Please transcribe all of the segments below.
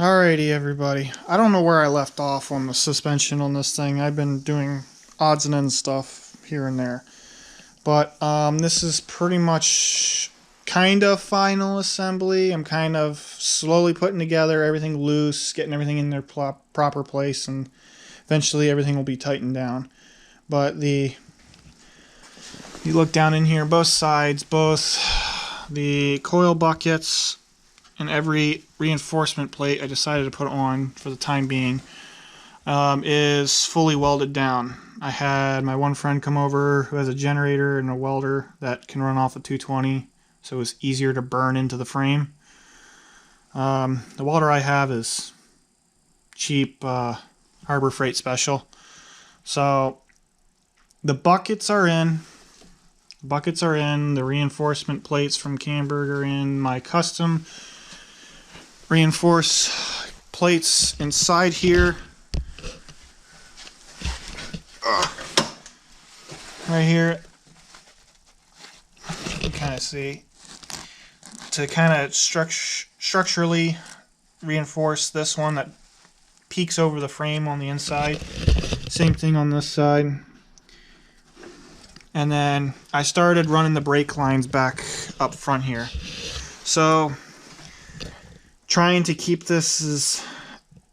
Alrighty, everybody. I don't know where I left off on the suspension on this thing. I've been doing odds and ends stuff here and there. But this is pretty much kind of final assembly. I'm kind of slowly putting together everything loose, getting everything in their proper place, and eventually everything will be tightened down. But you look down in here, both sides, both the coil buckets and every reinforcement plate I decided to put on for the time being is fully welded down. I had my one friend come over who has a generator and a welder that can run off a 220, so it's easier to burn into the frame. The welder I have is cheap Harbor Freight Special. So the buckets are in. The reinforcement plates from Camberg are in. My custom reinforce plates inside here. Right here. You can kind of see. To kind of structurally reinforce this one that peeks over the frame on the inside. Same thing on this side. And then I started running the brake lines back up front here. So, trying to keep this as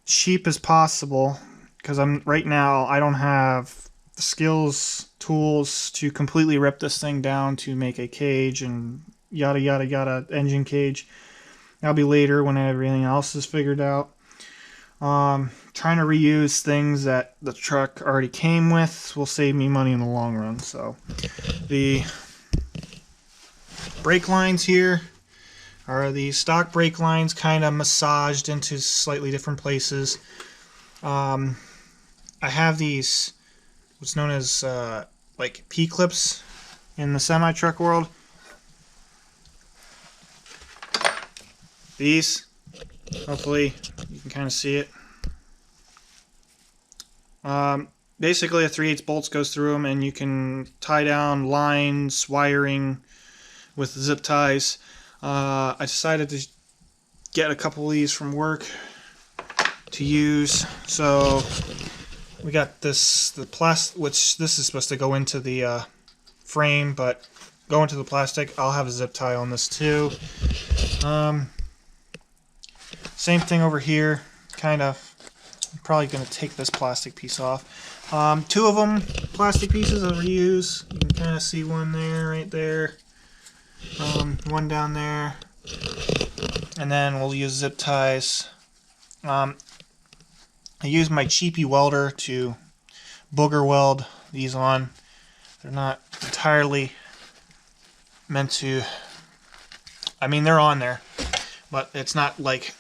cheap as possible, because right now I don't have the skills, tools to completely rip this thing down to make a cage and yada yada yada engine cage. That'll be later when everything else is figured out. Trying to reuse things that the truck already came with will save me money in the long run. So the brake lines here are the stock brake lines, kind of massaged into slightly different places. I have these, what's known as like P-clips in the semi-truck world. These, hopefully you can kind of see it. Basically a 3/8 bolts goes through them, and you can tie down lines, wiring with zip ties. I decided to get a couple of these from work to use. So we got the plastic, which this is supposed to go into the frame, but go into the plastic. I'll have a zip tie on this too. Same thing over here, kind of. I'm probably going to take this plastic piece off. Two of them, plastic pieces I'll reuse. You can kind of see one there, right there. One down there. And then we'll use zip ties. I use my cheapy welder to booger weld these on. They're not entirely meant to... I mean, they're on there, but it's not like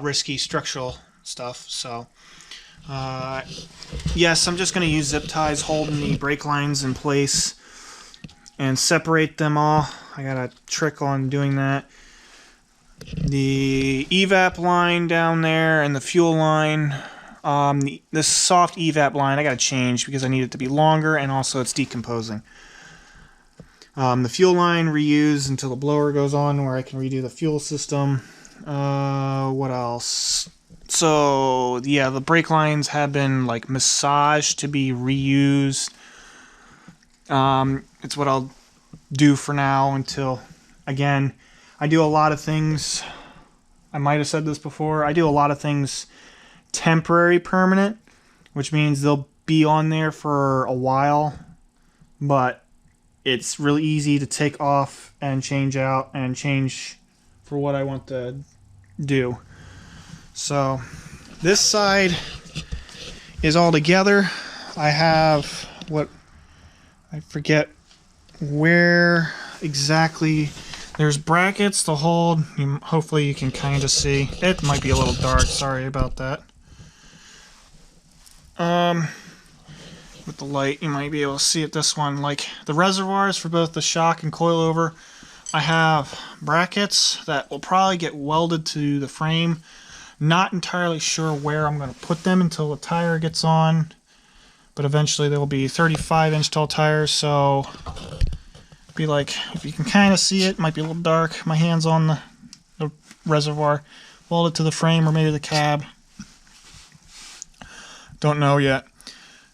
risky structural stuff. So yes, I'm just going to use zip ties holding the brake lines in place and separate them all. I got a trick on doing that. The evap line down there and the fuel line, this soft evap line I got to change because I need it to be longer, and also it's decomposing. The fuel line reuse until the blower goes on, where I can redo the fuel system. What else? So yeah, the brake lines have been like massaged to be reused. It's what I'll do for now until, again, I do a lot of things. I might have said this before. I do a lot of things temporary permanent, which means they'll be on there for a while, but it's really easy to take off and change out and change for what I want to do. So this side is all together. I have what, I forget where exactly. There's brackets to hold. Hopefully you can kind of see. It might be a little dark, sorry about that. With the light you might be able to see it. This one, like the reservoirs for both the shock and coilover, I have brackets that will probably get welded to the frame. Not entirely sure where I'm going to put them until the tire gets on, but eventually there will be 35-inch tall tires, so be like, if you can kind of see it, might be a little dark. My hand's on the reservoir. weld it to the frame or maybe the cab. Don't know yet.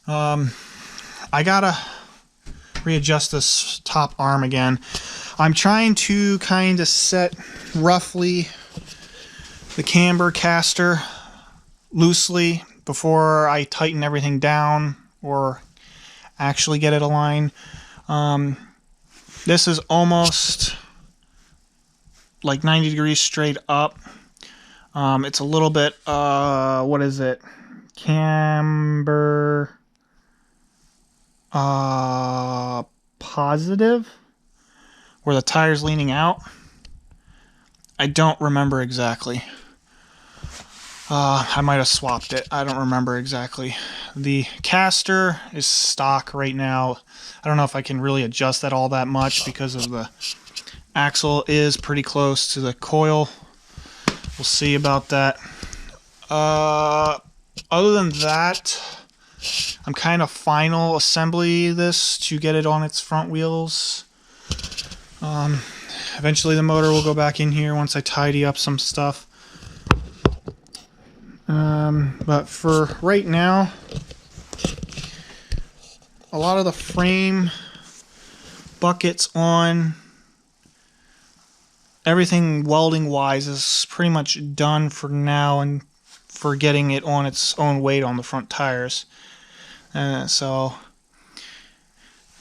I gotta readjust this top arm again. I'm trying to kind of set roughly the camber caster loosely before I tighten everything down or actually get it aligned. This is almost like 90 degrees straight up. It's a little bit, what is it? Camber positive, where the tire's leaning out. I don't remember exactly. I might have swapped it. I don't remember exactly. The caster is stock right now. I don't know if I can really adjust that all that much because of the axle is pretty close to the coil. We'll see about that. Other than that, I'm kind of final assembly this to get it on its front wheels. Eventually the motor will go back in here once I tidy up some stuff. But for right now, a lot of the frame buckets on, everything welding wise is pretty much done for now and for getting it on its own weight on the front tires. So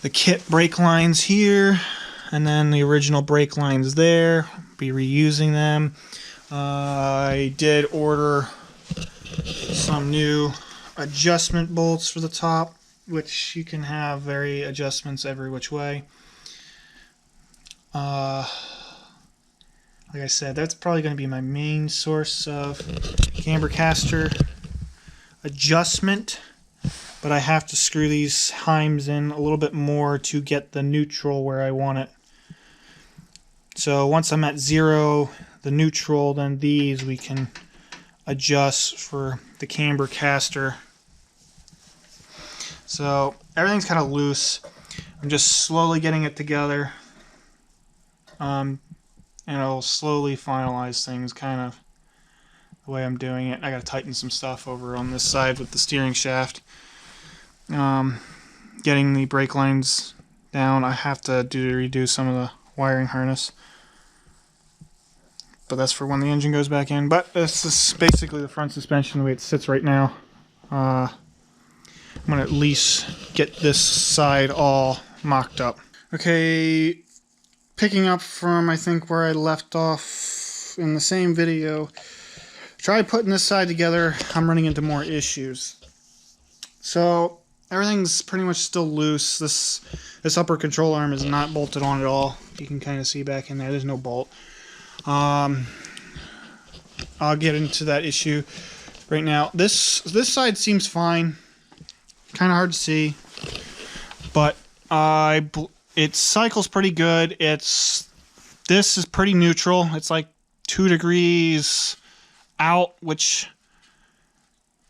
the kit brake lines here, and then the original brake lines there, be reusing them. I did order some new adjustment bolts for the top, which you can have adjustments every which way. Like I said, that's probably going to be my main source of camber caster adjustment, but I have to screw these heims in a little bit more to get the neutral where I want it. So once I'm at 0, the neutral, then these we can adjust for the camber caster. So everything's kind of loose. I'm just slowly getting it together. And I'll slowly finalize things kind of the way I'm doing it. I gotta tighten some stuff over on this side with the steering shaft. Getting the brake lines down, I have to redo some of the wiring harness. But that's for when the engine goes back in. But this is basically the front suspension the way it sits right now. I'm gonna at least get this side all mocked up. Okay, picking up from I think where I left off in the same video. Try putting this side together. I'm running into more issues. So everything's pretty much still loose. This upper control arm is not bolted on at all. You can kind of see back in there. There's no bolt. I'll get into that issue right now. This side seems fine. Kind of hard to see, but it cycles pretty good. This is pretty neutral. It's like 2 degrees out, which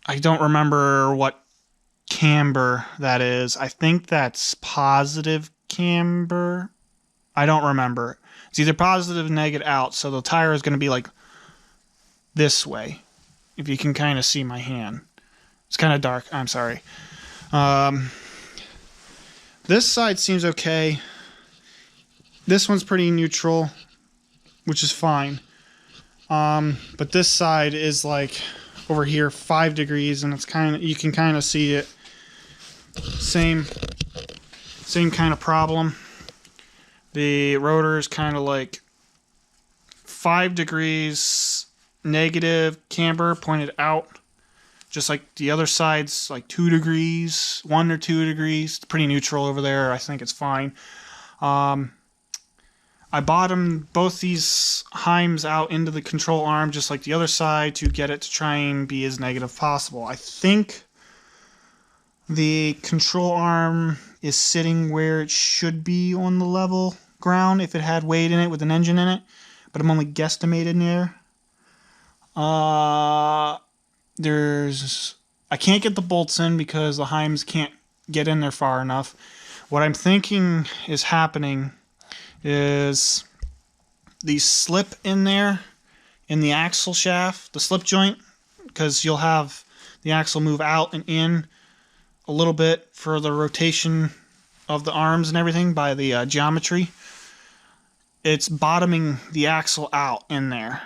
I don't remember what camber that is. I think that's positive camber. I don't remember. It's either positive or negative out, so the tire is going to be like this way, if you can kind of see my hand. It's kind of dark. I'm sorry. This side seems okay. This one's pretty neutral, which is fine. But this side is like over here 5 degrees, and it's you can kind of see it. Same kind of problem. The rotor is kind of like 5 degrees negative camber pointed out, just like the other side's like 2 degrees, 1 or 2 degrees. It's pretty neutral over there. I think it's fine. I bottomed both these heims out into the control arm just like the other side to get it to try and be as negative possible. I think the control arm is sitting where it should be on the level ground if it had weight in it with an engine in it, but I'm only guesstimating there. I can't get the bolts in because the heims can't get in there far enough. What I'm thinking is happening is the slip in there in the axle shaft, the slip joint, because you'll have the axle move out and in a little bit for the rotation of the arms and everything by the geometry. It's bottoming the axle out in there.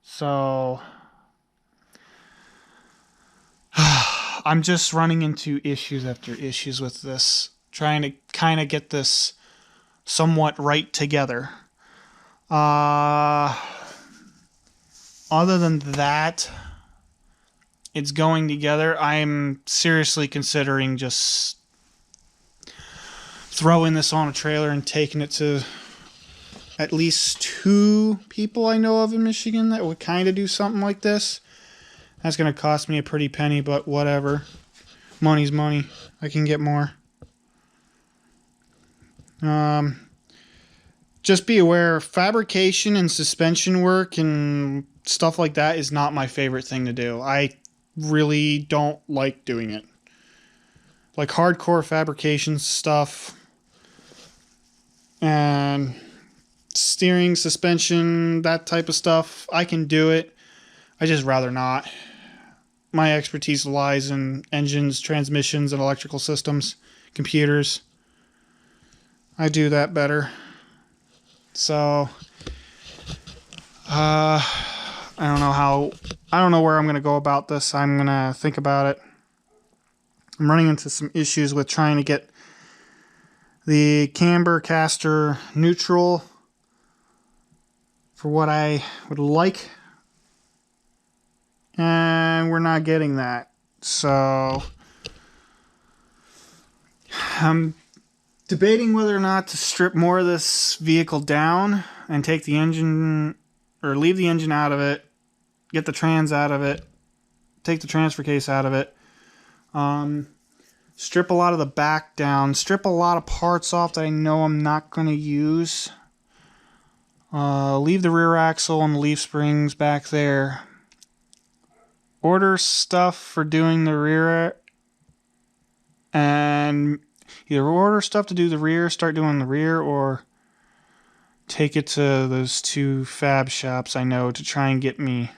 So I'm just running into issues after issues with this, trying to kind of get this somewhat right together. Other than that, it's going together. I'm seriously considering just throwing this on a trailer and taking it to at least 2 people I know of in Michigan that would kind of do something like this. That's going to cost me a pretty penny, but whatever. Money's money. I can get more. Just be aware, fabrication and suspension work and stuff like that is not my favorite thing to do. I really don't like doing it. Like hardcore fabrication stuff and steering, suspension, that type of stuff, I can do it. I just rather not. My expertise lies in engines, transmissions, and electrical systems, computers. I do that better. So, I don't know where I'm going to go about this. I'm going to think about it. I'm running into some issues with trying to get the camber caster neutral for what I would like. And we're not getting that. So I'm debating whether or not to strip more of this vehicle down and take the engine, or leave the engine out of it, get the trans out of it, take the transfer case out of it, strip a lot of the back down, strip a lot of parts off that I know I'm not going to use, leave the rear axle and the leaf springs back there, order stuff for doing the rear, and either order stuff to do the rear, start doing the rear, or take it to those 2 fab shops I know to try and get me.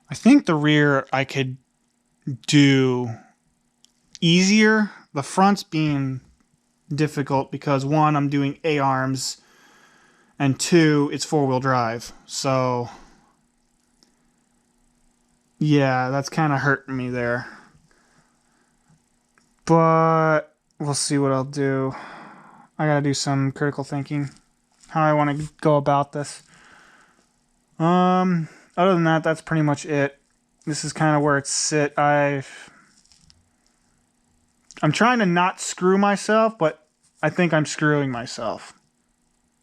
I think the rear I could do easier. The front's being difficult because 1, I'm doing A-arms, and 2, it's 4-wheel drive. So yeah, that's kind of hurting me there. But we'll see what I'll do. I gotta do some critical thinking how I want to go about this. Other than that, that's pretty much it. This is kind of where it's I'm trying to not screw myself, but I think I'm screwing myself.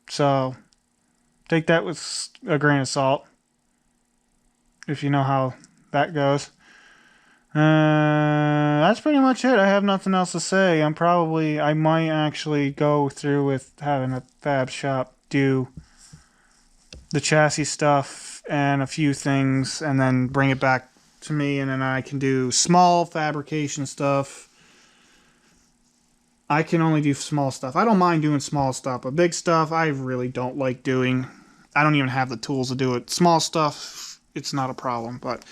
So take that with a grain of salt, if you know how that goes. That's pretty much it. I have nothing else to say. I might actually go through with having a fab shop do the chassis stuff and a few things, and then bring it back to me, and then I can do small fabrication stuff. I can only do small stuff. I don't mind doing small stuff, but big stuff I really don't like doing. I don't even have the tools to do it. Small stuff, it's not a problem, but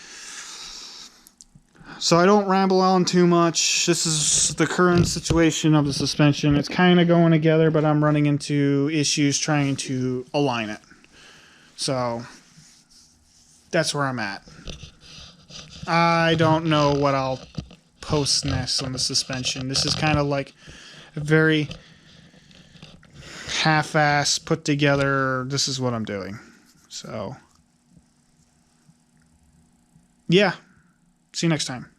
so I don't ramble on too much. This is the current situation of the suspension. It's kind of going together, but I'm running into issues trying to align it. So that's where I'm at. I don't know what I'll post next on the suspension. This is kind of like a very half-ass put together, this is what I'm doing. So yeah. See you next time.